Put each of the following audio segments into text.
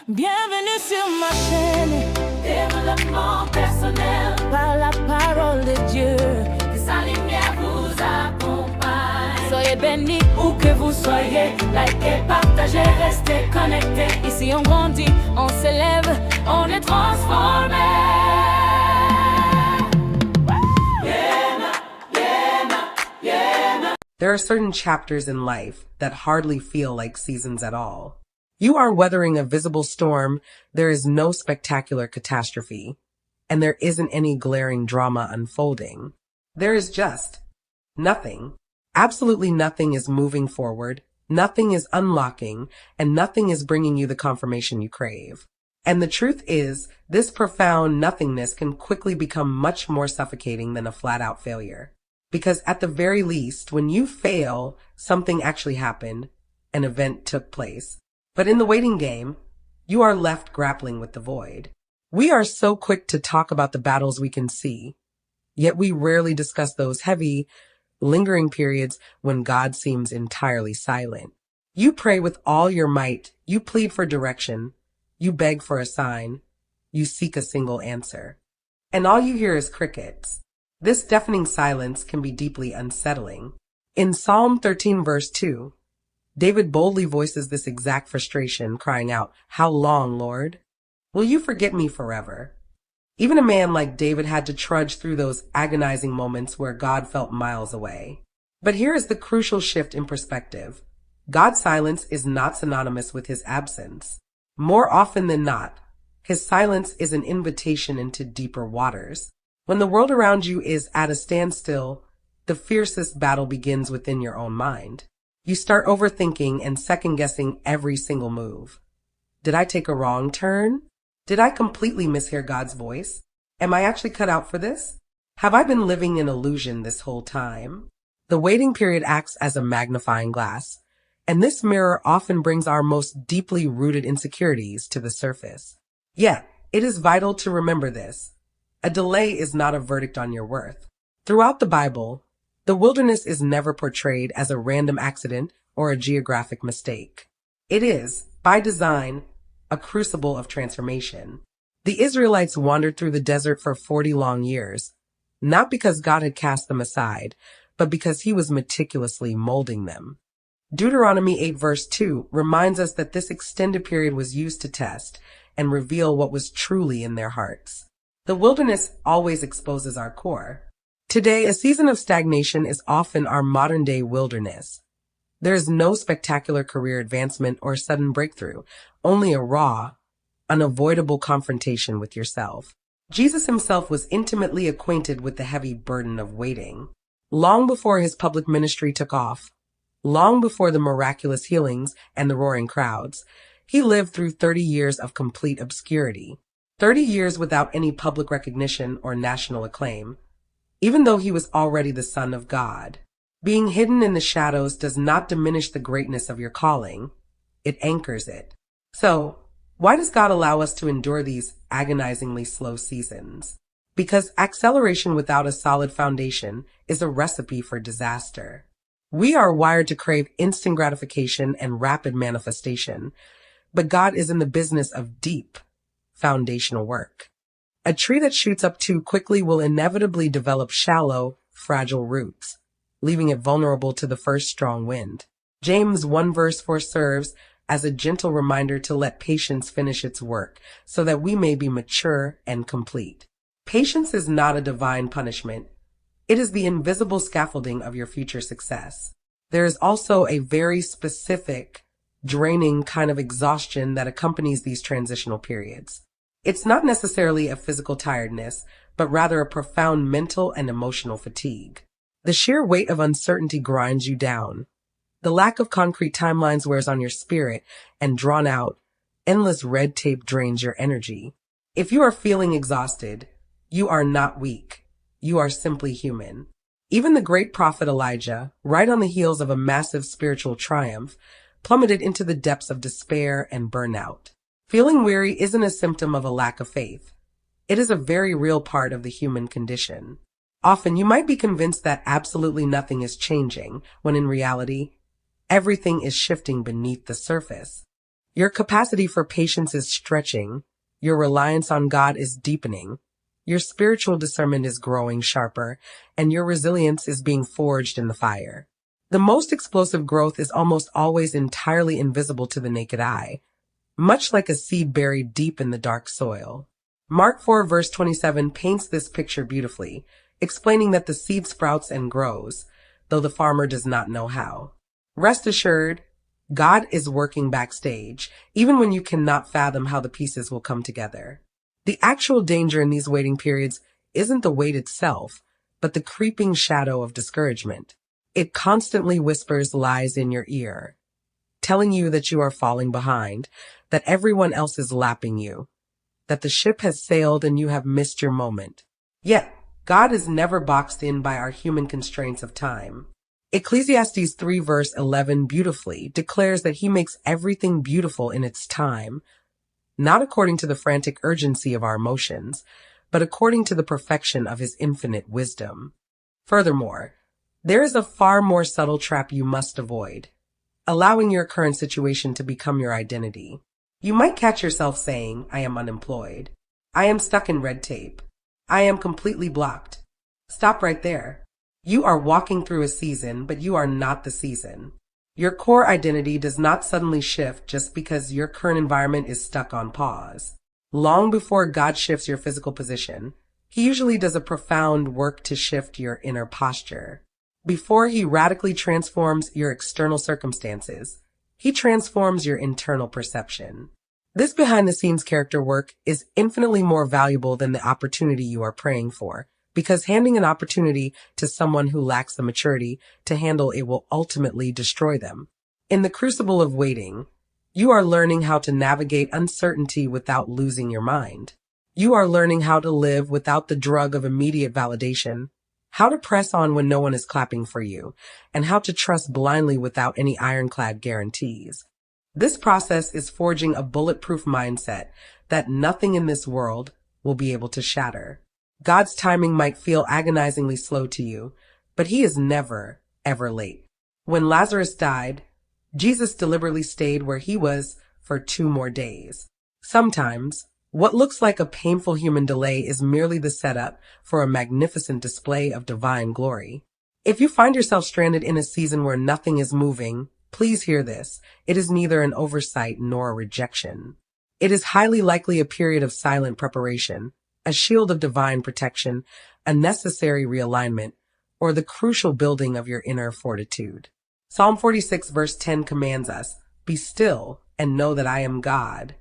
Bienvenue sur ma chaîne. Développement personnel. Par la parole de Dieu. Que sa lumière vous accompagne. Soyez bénis Où que vous soyez, likez, partagez, restez connectés. Ici on grandit, on s'élève, On est transformé. There are certain chapters in life that hardly feel like seasons at all. You are weathering a visible storm, there is no spectacular catastrophe, and there isn't any glaring drama unfolding. There is just nothing. Absolutely nothing is moving forward, nothing is unlocking, and nothing is bringing you the confirmation you crave. And the truth is, this profound nothingness can quickly become much more suffocating than a flat-out failure. Because at the very least, when you fail, something actually happened, an event took place. But in the waiting game, you are left grappling with the void. We are so quick to talk about the battles we can see, yet we rarely discuss those heavy, lingering periods when God seems entirely silent. You pray with all your might, you plead for direction, you beg for a sign, you seek a single answer. And all you hear is crickets. This deafening silence can be deeply unsettling. In Psalm 13 verse 2, David boldly voices this exact frustration, crying out, "How long, Lord? Will you forget me forever?" Even a man like David had to trudge through those agonizing moments where God felt miles away. But here is the crucial shift in perspective. God's silence is not synonymous with his absence. More often than not, his silence is an invitation into deeper waters. When the world around you is at a standstill, the fiercest battle begins within your own mind. You start overthinking and second-guessing every single move. Did I take a wrong turn? Did I completely mishear God's voice? Am I actually cut out for this? Have I been living in illusion this whole time? The waiting period acts as a magnifying glass, and this mirror often brings our most deeply rooted insecurities to the surface. Yet, it is vital to remember this. A delay is not a verdict on your worth. Throughout the Bible, the wilderness is never portrayed as a random accident or a geographic mistake. It is, by design, a crucible of transformation. The Israelites wandered through the desert for 40 long years, not because God had cast them aside, but because he was meticulously molding them. Deuteronomy 8 verse 2 reminds us that this extended period was used to test and reveal what was truly in their hearts. The wilderness always exposes our core. Today, a season of stagnation is often our modern-day wilderness. There is no spectacular career advancement or sudden breakthrough, only a raw, unavoidable confrontation with yourself. Jesus himself was intimately acquainted with the heavy burden of waiting. Long before his public ministry took off, long before the miraculous healings and the roaring crowds, he lived through 30 years of complete obscurity. 30 years without any public recognition or national acclaim, even though he was already the Son of God. Being hidden in the shadows does not diminish the greatness of your calling. It anchors it. So, why does God allow us to endure these agonizingly slow seasons? Because acceleration without a solid foundation is a recipe for disaster. We are wired to crave instant gratification and rapid manifestation, but God is in the business of deep, foundational work. A tree that shoots up too quickly will inevitably develop shallow, fragile roots, leaving it vulnerable to the first strong wind. James 1 verse 4 serves as a gentle reminder to let patience finish its work so that we may be mature and complete. Patience is not a divine punishment. It is the invisible scaffolding of your future success. There is also a very specific, draining kind of exhaustion that accompanies these transitional periods. It's not necessarily a physical tiredness, but rather a profound mental and emotional fatigue. The sheer weight of uncertainty grinds you down. The lack of concrete timelines wears on your spirit, and drawn out, endless red tape drains your energy. If you are feeling exhausted, you are not weak. You are simply human. Even the great prophet Elijah, right on the heels of a massive spiritual triumph, plummeted into the depths of despair and burnout. Feeling weary isn't a symptom of a lack of faith. It is a very real part of the human condition. Often you might be convinced that absolutely nothing is changing, when in reality, everything is shifting beneath the surface. Your capacity for patience is stretching. Your reliance on God is deepening. Your spiritual discernment is growing sharper, and your resilience is being forged in the fire. The most explosive growth is almost always entirely invisible to the naked eye, much like a seed buried deep in the dark soil. Mark 4 verse 27 paints this picture beautifully, explaining that the seed sprouts and grows, though the farmer does not know how. Rest assured, God is working backstage, even when you cannot fathom how the pieces will come together. The actual danger in these waiting periods isn't the wait itself, but the creeping shadow of discouragement. It constantly whispers lies in your ear, telling you that you are falling behind, that everyone else is lapping you, that the ship has sailed and you have missed your moment. Yet, God is never boxed in by our human constraints of time. Ecclesiastes 3 verse 11 beautifully declares that he makes everything beautiful in its time, not according to the frantic urgency of our emotions, but according to the perfection of his infinite wisdom. Furthermore, there is a far more subtle trap you must avoid, allowing your current situation to become your identity. You might catch yourself saying, I am unemployed. I am stuck in red tape. I am completely blocked. Stop right there. You are walking through a season, but you are not the season. Your core identity does not suddenly shift just because your current environment is stuck on pause. Long before God shifts your physical position, he usually does a profound work to shift your inner posture. Before he radically transforms your external circumstances, he transforms your internal perception. This behind-the-scenes character work is infinitely more valuable than the opportunity you are praying for, because handing an opportunity to someone who lacks the maturity to handle it will ultimately destroy them. In the crucible of waiting, you are learning how to navigate uncertainty without losing your mind. You are learning how to live without the drug of immediate validation, how to press on when no one is clapping for you, and how to trust blindly without any ironclad guarantees. This process is forging a bulletproof mindset that nothing in this world will be able to shatter. God's timing might feel agonizingly slow to you, but he is never, ever late. When Lazarus died, Jesus deliberately stayed where he was for 2 more days. Sometimes, what looks like a painful human delay is merely the setup for a magnificent display of divine glory. If you find yourself stranded in a season where nothing is moving, please hear this. It is neither an oversight nor a rejection. It is highly likely a period of silent preparation, a shield of divine protection, a necessary realignment, or the crucial building of your inner fortitude. Psalm 46 verse 10 commands us, "Be still and know that I am God."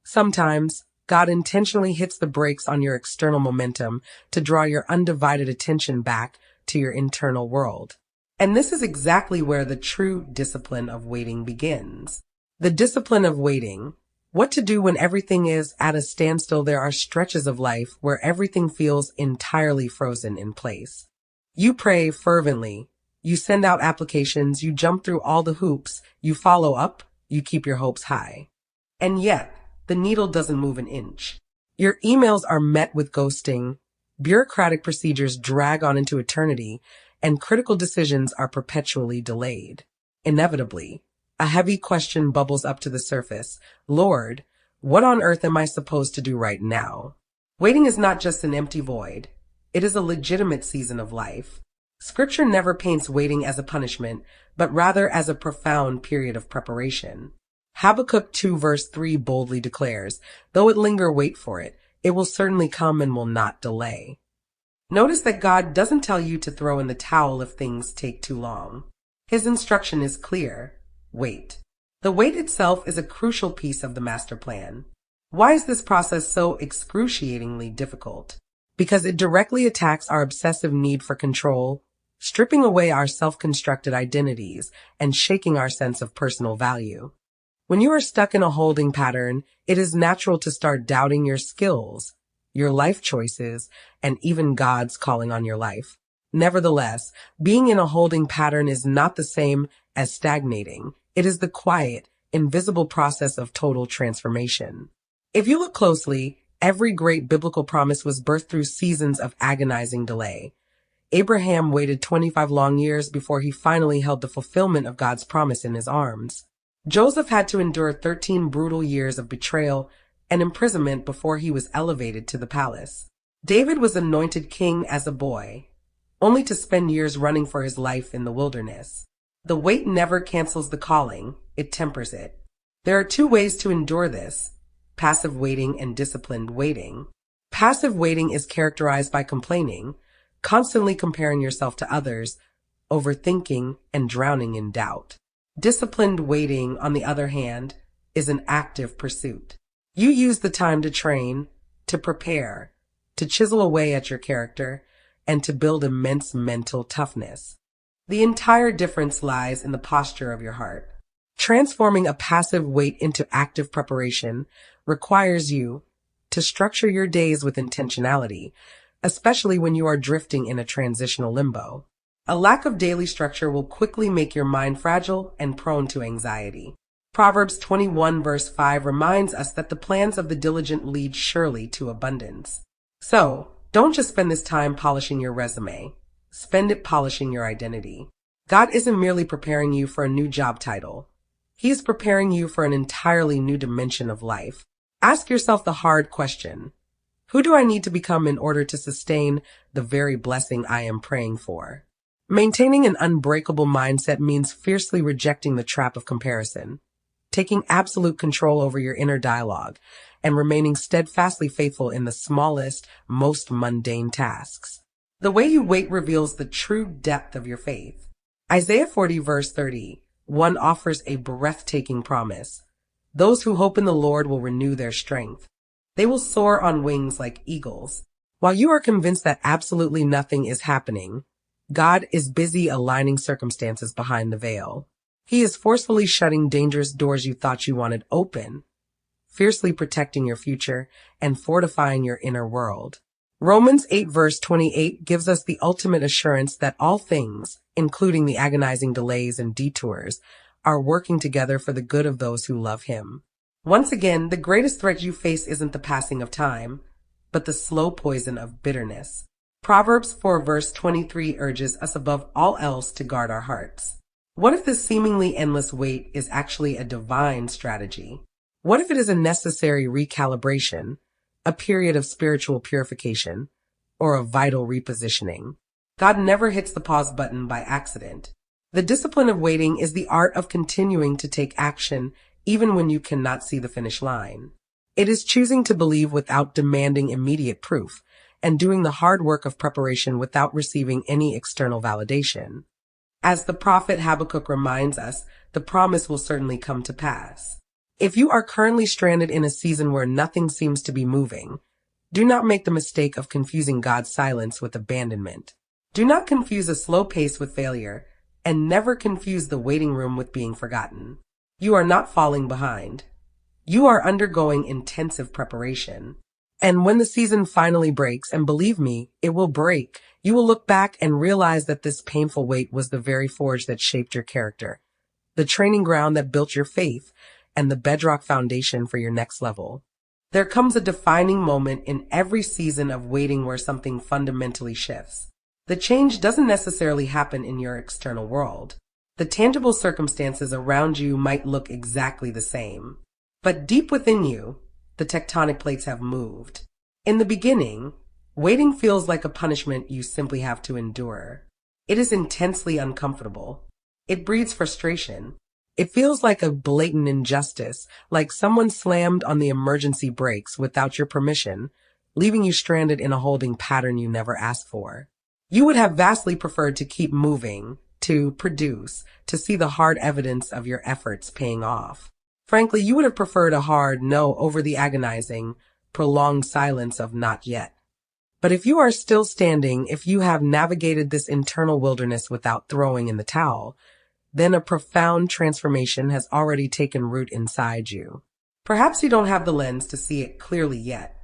Sometimes, God intentionally hits the brakes on your external momentum to draw your undivided attention back to your internal world. And this is exactly where the true discipline of waiting begins. The discipline of waiting. What to do when everything is at a standstill. There are stretches of life where everything feels entirely frozen in place. You pray fervently. You send out applications. You jump through all the hoops. You follow up. You keep your hopes high. And yet, the needle doesn't move an inch. Your emails are met with ghosting. Bureaucratic procedures drag on into eternity, and critical decisions are perpetually delayed. Inevitably, a heavy question bubbles up to the surface. Lord, what on earth am I supposed to do right now? Waiting is not just an empty void. It is a legitimate season of life. Scripture never paints waiting as a punishment, but rather as a profound period of preparation. Habakkuk 2 verse 3 boldly declares, "Though it linger, wait for it. It will certainly come and will not delay." Notice that God doesn't tell you to throw in the towel if things take too long. His instruction is clear. Wait. The wait itself is a crucial piece of the master plan. Why is this process so excruciatingly difficult? Because it directly attacks our obsessive need for control, stripping away our self-constructed identities and shaking our sense of personal value. When you are stuck in a holding pattern, it is natural to start doubting your skills, your life choices, and even God's calling on your life. Nevertheless, being in a holding pattern is not the same as stagnating. It is the quiet, invisible process of total transformation. If you look closely, every great biblical promise was birthed through seasons of agonizing delay. Abraham waited 25 long years before he finally held the fulfillment of God's promise in his arms. Joseph had to endure 13 brutal years of betrayal and imprisonment before he was elevated to the palace. David was anointed king as a boy, only to spend years running for his life in the wilderness. The wait never cancels the calling, it tempers it. There are two ways to endure this: passive waiting and disciplined waiting. Passive waiting is characterized by complaining, constantly comparing yourself to others, overthinking, and drowning in doubt. Disciplined waiting, on the other hand, is an active pursuit. You use the time to train, to prepare, to chisel away at your character, and to build immense mental toughness. The entire difference lies in the posture of your heart. Transforming a passive wait into active preparation requires you to structure your days with intentionality, especially when you are drifting in a transitional limbo. A lack of daily structure will quickly make your mind fragile and prone to anxiety. Proverbs 21 verse 5 reminds us that the plans of the diligent lead surely to abundance. So, don't just spend this time polishing your resume. Spend it polishing your identity. God isn't merely preparing you for a new job title. He is preparing you for an entirely new dimension of life. Ask yourself the hard question: who do I need to become in order to sustain the very blessing I am praying for? Maintaining an unbreakable mindset means fiercely rejecting the trap of comparison, taking absolute control over your inner dialogue, and remaining steadfastly faithful in the smallest, most mundane tasks. The way you wait reveals the true depth of your faith. Isaiah 40 verse 31 offers a breathtaking promise. Those who hope in the Lord will renew their strength. They will soar on wings like eagles. While you are convinced that absolutely nothing is happening, God is busy aligning circumstances behind the veil. He is forcefully shutting dangerous doors you thought you wanted open, fiercely protecting your future and fortifying your inner world. Romans 8 verse 28 gives us the ultimate assurance that all things, including the agonizing delays and detours, are working together for the good of those who love Him. Once again, the greatest threat you face isn't the passing of time, but the slow poison of bitterness. Proverbs 4 verse 23 urges us above all else to guard our hearts. What if this seemingly endless wait is actually a divine strategy? What if it is a necessary recalibration, a period of spiritual purification, or a vital repositioning? God never hits the pause button by accident. The discipline of waiting is the art of continuing to take action even when you cannot see the finish line. It is choosing to believe without demanding immediate proof, and doing the hard work of preparation without receiving any external validation. As the prophet Habakkuk reminds us, the promise will certainly come to pass. If you are currently stranded in a season where nothing seems to be moving, do not make the mistake of confusing God's silence with abandonment. Do not confuse a slow pace with failure, and never confuse the waiting room with being forgotten. You are not falling behind. You are undergoing intensive preparation. And when the season finally breaks, and believe me, it will break, you will look back and realize that this painful wait was the very forge that shaped your character, the training ground that built your faith, and the bedrock foundation for your next level. There comes a defining moment in every season of waiting where something fundamentally shifts. The change doesn't necessarily happen in your external world. The tangible circumstances around you might look exactly the same. But deep within you, the tectonic plates have moved. In the beginning, waiting feels like a punishment you simply have to endure. It is intensely uncomfortable. It breeds frustration. It feels like a blatant injustice, like someone slammed on the emergency brakes without your permission, leaving you stranded in a holding pattern you never asked for. You would have vastly preferred to keep moving, to produce, to see the hard evidence of your efforts paying off. Frankly, you would have preferred a hard no over the agonizing, prolonged silence of not yet. But if you are still standing, if you have navigated this internal wilderness without throwing in the towel, then a profound transformation has already taken root inside you. Perhaps you don't have the lens to see it clearly yet.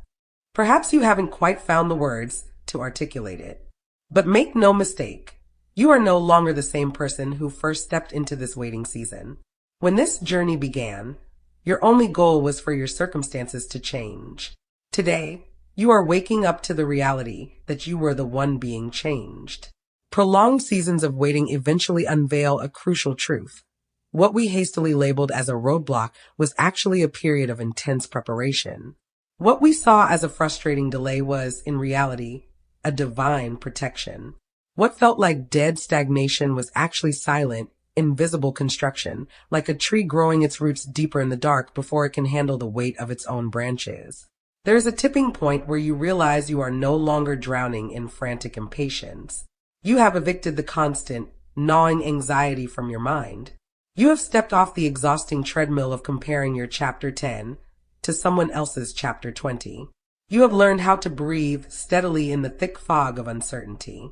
Perhaps you haven't quite found the words to articulate it. But make no mistake, you are no longer the same person who first stepped into this waiting season. When this journey began, your only goal was for your circumstances to change. Today, you are waking up to the reality that you were the one being changed. Prolonged seasons of waiting eventually unveil a crucial truth. What we hastily labeled as a roadblock was actually a period of intense preparation. What we saw as a frustrating delay was, in reality, a divine protection. What felt like dead stagnation was actually silent, invisible construction, like a tree growing its roots deeper in the dark before it can handle the weight of its own branches. There is a tipping point where you realize you are no longer drowning in frantic impatience. You have evicted the constant, gnawing anxiety from your mind. You have stepped off the exhausting treadmill of comparing your chapter 10 to someone else's chapter 20. You have learned how to breathe steadily in the thick fog of uncertainty.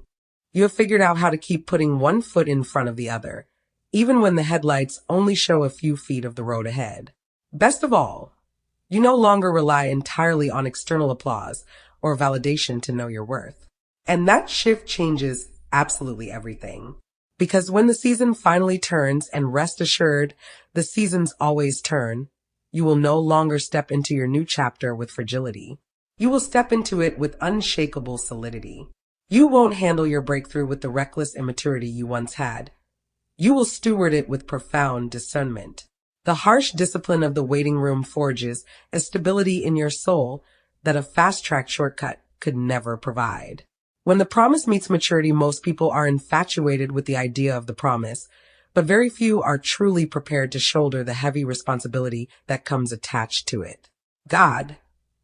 You have figured out how to keep putting one foot in front of the other, even when the headlights only show a few feet of the road ahead. Best of all, you no longer rely entirely on external applause or validation to know your worth. And that shift changes absolutely everything. Because when the season finally turns, and rest assured, the seasons always turn, you will no longer step into your new chapter with fragility. You will step into it with unshakable solidity. You won't handle your breakthrough with the reckless immaturity you once had. You will steward it with profound discernment. The harsh discipline of the waiting room forges a stability in your soul that a fast-track shortcut could never provide. When the promise meets maturity, most people are infatuated with the idea of the promise, but very few are truly prepared to shoulder the heavy responsibility that comes attached to it. God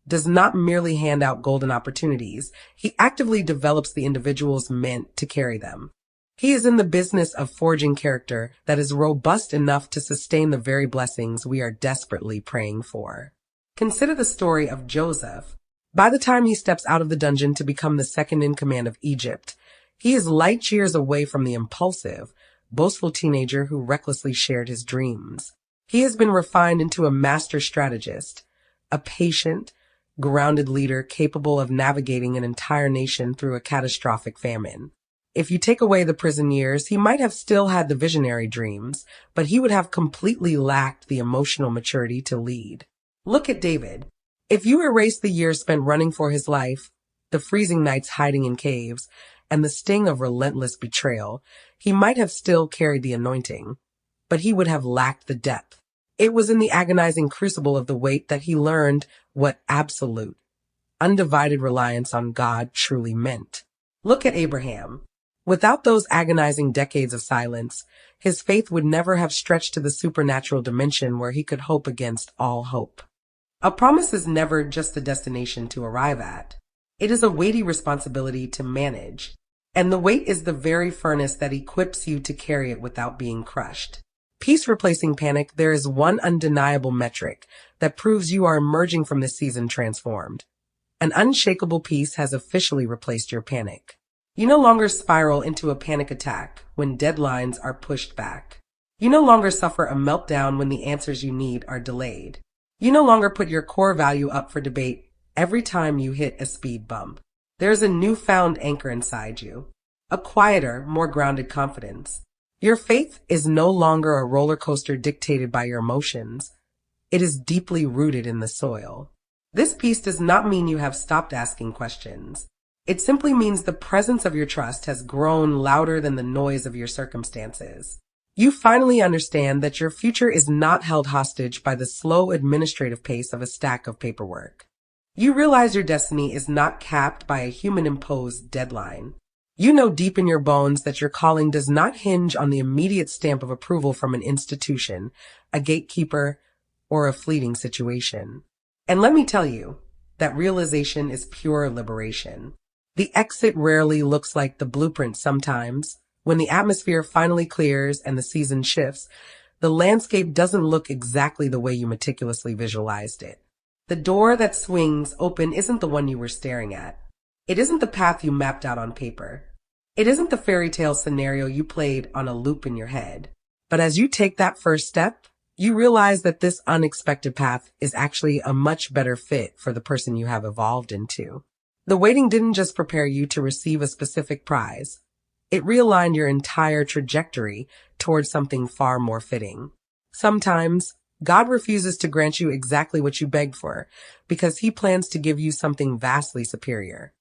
does not merely hand out golden opportunities. He actively develops the individuals meant to carry them. He is in the business of forging character that is robust enough to sustain the very blessings we are desperately praying for. Consider the story of Joseph. By the time he steps out of the dungeon to become the second in command of Egypt, he is light years away from the impulsive, boastful teenager who recklessly shared his dreams. He has been refined into a master strategist, a patient, grounded leader capable of navigating an entire nation through a catastrophic famine. If you take away the prison years, he might have still had the visionary dreams, but he would have completely lacked the emotional maturity to lead. Look at David. If you erase the years spent running for his life, the freezing nights hiding in caves, and the sting of relentless betrayal, he might have still carried the anointing, but he would have lacked the depth. It was in the agonizing crucible of the wait that he learned what absolute, undivided reliance on God truly meant. Look at Abraham. Without those agonizing decades of silence, his faith would never have stretched to the supernatural dimension where he could hope against all hope. A promise is never just a destination to arrive at. It is a weighty responsibility to manage, and the weight is the very furnace that equips you to carry it without being crushed. Peace replacing panic, there is one undeniable metric that proves you are emerging from this season transformed. An unshakable peace has officially replaced your panic. You no longer spiral into a panic attack when deadlines are pushed back. You no longer suffer a meltdown when the answers you need are delayed. You no longer put your core value up for debate every time you hit a speed bump. There's a newfound anchor inside you, a quieter, more grounded confidence. Your faith is no longer a roller coaster dictated by your emotions. It is deeply rooted in the soil. This peace does not mean you have stopped asking questions. It simply means the presence of your trust has grown louder than the noise of your circumstances. You finally understand that your future is not held hostage by the slow administrative pace of a stack of paperwork. You realize your destiny is not capped by a human-imposed deadline. You know deep in your bones that your calling does not hinge on the immediate stamp of approval from an institution, a gatekeeper, or a fleeting situation. And let me tell you, that realization is pure liberation. The exit rarely looks like the blueprint sometimes. When the atmosphere finally clears and the season shifts, the landscape doesn't look exactly the way you meticulously visualized it. The door that swings open isn't the one you were staring at. It isn't the path you mapped out on paper. It isn't the fairy tale scenario you played on a loop in your head. But as you take that first step, you realize that this unexpected path is actually a much better fit for the person you have evolved into. The waiting didn't just prepare you to receive a specific prize. It realigned your entire trajectory towards something far more fitting. Sometimes, God refuses to grant you exactly what you begged for because he plans to give you something vastly superior.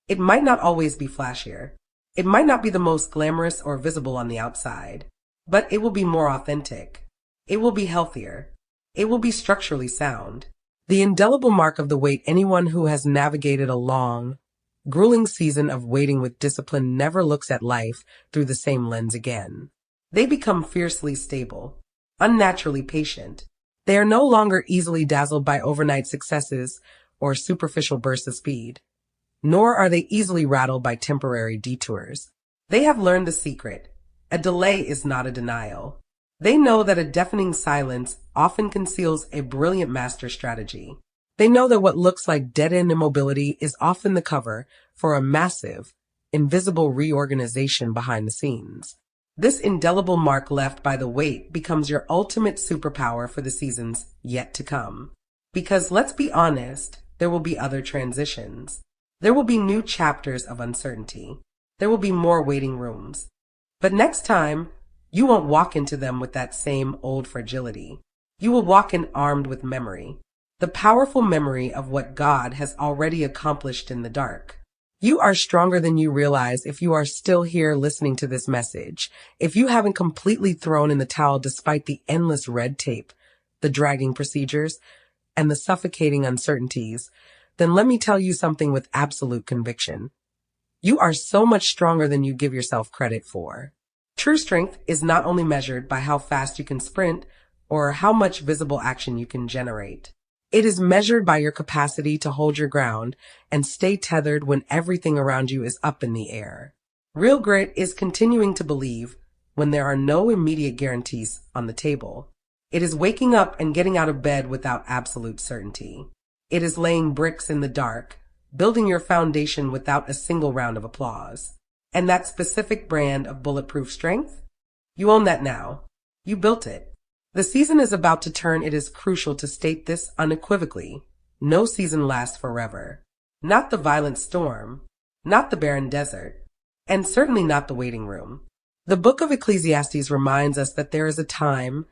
It might not always be flashier. It might not be the most glamorous or visible on the outside, but it will be more authentic. It will be healthier. It will be structurally sound. The indelible mark of the wait. Anyone who has navigated a long, grueling season of waiting with discipline never looks at life through the same lens again. They become fiercely stable, unnaturally patient. They are no longer easily dazzled by overnight successes or superficial bursts of speed, nor are they easily rattled by temporary detours. They have learned the secret. A delay is not a denial. They know that a deafening silence often conceals a brilliant master strategy. They know that what looks like dead-end immobility is often the cover for a massive, invisible reorganization behind the scenes. This indelible mark left by the wait becomes your ultimate superpower for the seasons yet to come. Because let's be honest, there will be other transitions. There will be new chapters of uncertainty. There will be more waiting rooms. But next time, you won't walk into them with that same old fragility. You will walk in armed with memory. The powerful memory of what God has already accomplished in the dark. You are stronger than you realize if you are still here listening to this message. If you haven't completely thrown in the towel despite the endless red tape, the dragging procedures, and the suffocating uncertainties, then let me tell you something with absolute conviction. You are so much stronger than you give yourself credit for. True strength is not only measured by how fast you can sprint or how much visible action you can generate. It is measured by your capacity to hold your ground and stay tethered when everything around you is up in the air. Real grit is continuing to believe when there are no immediate guarantees on the table. It is waking up and getting out of bed without absolute certainty. It is laying bricks in the dark, building your foundation without a single round of applause. And that specific brand of bulletproof strength? You own that now. You built it. The season is about to turn. It is crucial to state this unequivocally. No season lasts forever. Not the violent storm, not the barren desert, and certainly not the waiting room. The book of Ecclesiastes reminds us that there is a time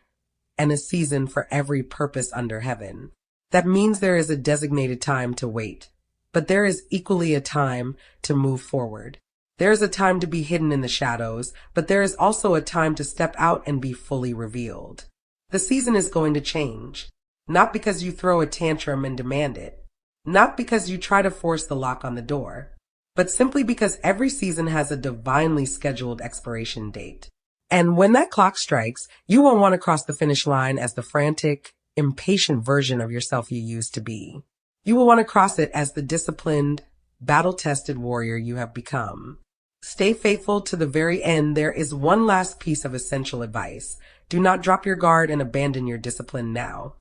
and a season for every purpose under heaven. That means there is a designated time to wait, but there is equally a time to move forward. There is a time to be hidden in the shadows, but there is also a time to step out and be fully revealed. The season is going to change, not because you throw a tantrum and demand it, not because you try to force the lock on the door, but simply because every season has a divinely scheduled expiration date. And when that clock strikes, you won't want to cross the finish line as the frantic, impatient version of yourself you used to be. You will want to cross it as the disciplined, battle-tested warrior you have become. Stay faithful to the very end. There is one last piece of essential advice. Do not drop your guard and abandon your discipline now.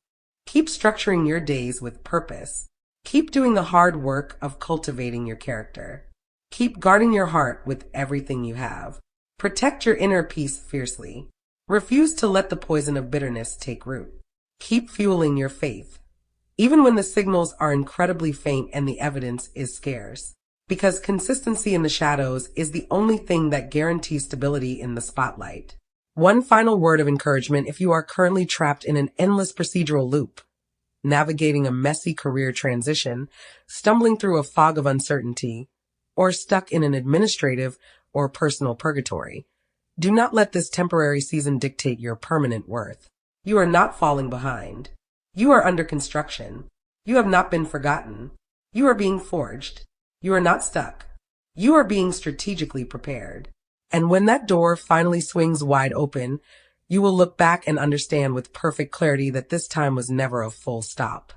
Keep structuring your days with purpose. Keep doing the hard work of cultivating your character. Keep guarding your heart with everything you have. Protect your inner peace fiercely. Refuse to let the poison of bitterness take root. Keep fueling your faith, even when the signals are incredibly faint and the evidence is scarce. Because consistency in the shadows is the only thing that guarantees stability in the spotlight. One final word of encouragement: if you are currently trapped in an endless procedural loop, navigating a messy career transition, stumbling through a fog of uncertainty, or stuck in an administrative or personal purgatory, do not let this temporary season dictate your permanent worth. You are not falling behind. You are under construction. You have not been forgotten. You are being forged. You are not stuck. You are being strategically prepared. And when that door finally swings wide open, you will look back and understand with perfect clarity that this time was never a full stop.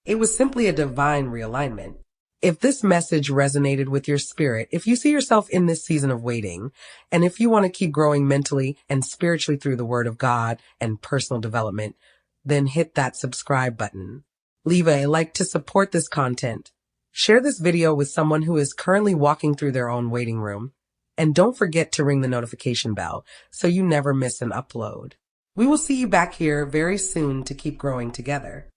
It was simply a divine realignment. If this message resonated with your spirit, if you see yourself in this season of waiting, and if you want to keep growing mentally and spiritually through the Word of God and personal development, then hit that subscribe button. Leave a like to support this content. Share this video with someone who is currently walking through their own waiting room. And don't forget to ring the notification bell so you never miss an upload. We will see you back here very soon to keep growing together.